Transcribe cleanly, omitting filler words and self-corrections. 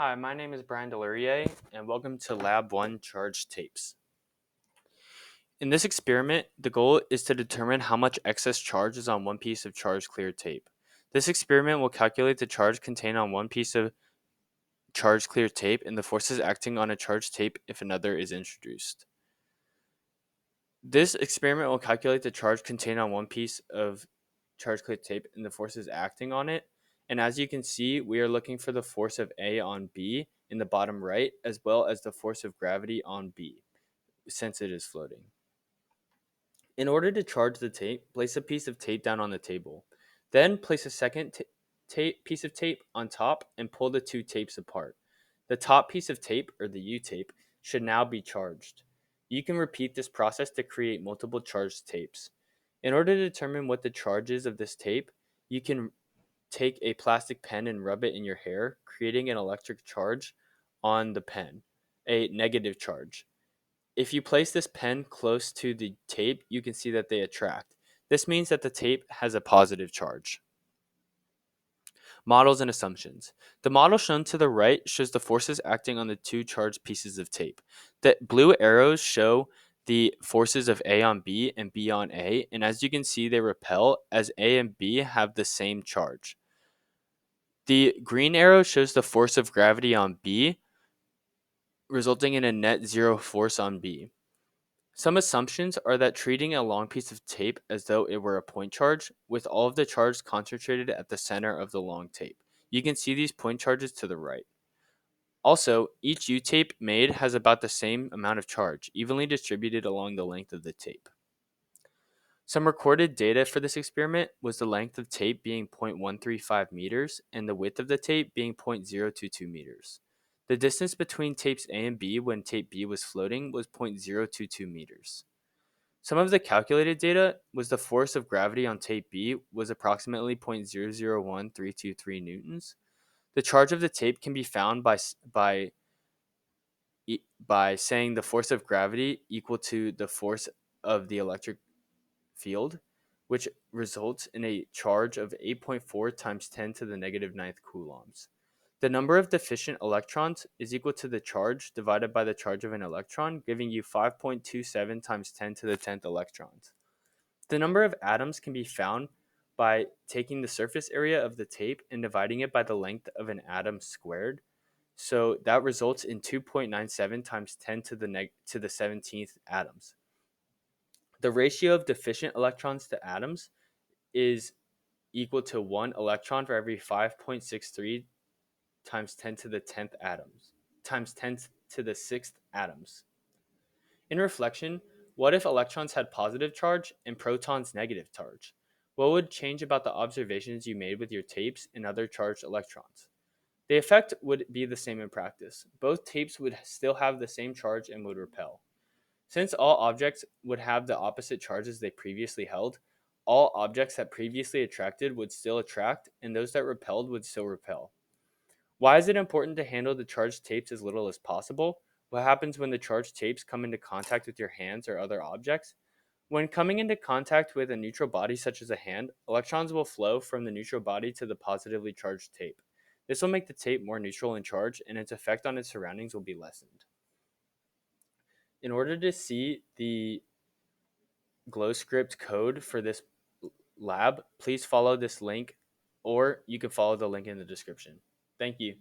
Hi, my name is Brian Delurier, and welcome to Lab 1 Charge Tapes. In this experiment, the goal is to determine how much excess charge is on one piece of charge-clear tape. This experiment will calculate the charge contained on one piece of charge-clear tape and the forces acting on a charged tape if another is introduced. This experiment will calculate the charge contained on one piece of charge-clear tape and the forces acting on it. And as you can see, we are looking for the force of A on B in the bottom right, as well as the force of gravity on B, since it is floating. In order to charge the tape, place a piece of tape down on the table. Then place a second piece of tape on top and pull the two tapes apart. The top piece of tape, or the U-tape, should now be charged. You can repeat this process to create multiple charged tapes. In order to determine what the charge is of this tape, you can take a plastic pen and rub it in your hair, creating an electric charge on the pen, a negative charge. If you place this pen close to the tape, you can see that they attract. This means that the tape has a positive charge. Models and assumptions. The model shown to the right shows the forces acting on the two charged pieces of tape. The blue arrows show the forces of A on B and B on A, and as you can see, they repel as A and B have the same charge. The green arrow shows the force of gravity on B, resulting in a net zero force on B. Some assumptions are that treating a long piece of tape as though it were a point charge, with all of the charge concentrated at the center of the long tape. You can see these point charges to the right. Also, each U-tape made has about the same amount of charge, evenly distributed along the length of the tape. Some recorded data for this experiment was the length of tape being 0.135 meters and the width of the tape being 0.022 meters. The distance between tapes A and B when tape B was floating was 0.022 meters. Some of the calculated data was the force of gravity on tape B was approximately 0.001323 newtons. The charge of the tape can be found by saying the force of gravity equal to the force of the electric field, which results in a charge of 8.4 times 10 to the negative ninth coulombs. The number of deficient electrons is equal to the charge divided by the charge of an electron, giving you 5.27 times 10 to the 10th electrons. The number of atoms can be found by taking the surface area of the tape and dividing it by the length of an atom squared. So that results in 2.97 times 10 to the 17th atoms. The ratio of deficient electrons to atoms is equal to 1 electron for every 5.63 times 10 to the 10th atoms, times 10 to the 6th atoms. In reflection, what if electrons had positive charge and protons negative charge? What would change about the observations you made with your tapes and other charged electrons? The effect would be the same in practice. Both tapes would still have the same charge and would repel. Since all objects would have the opposite charges they previously held, all objects that previously attracted would still attract, and those that repelled would still repel. Why is it important to handle the charged tapes as little as possible? What happens when the charged tapes come into contact with your hands or other objects? When coming into contact with a neutral body such as a hand, electrons will flow from the neutral body to the positively charged tape. This will make the tape more neutral in charge, and its effect on its surroundings will be lessened. In order to see the GlowScript code for this lab, please follow this link, or you can follow the link in the description. Thank you.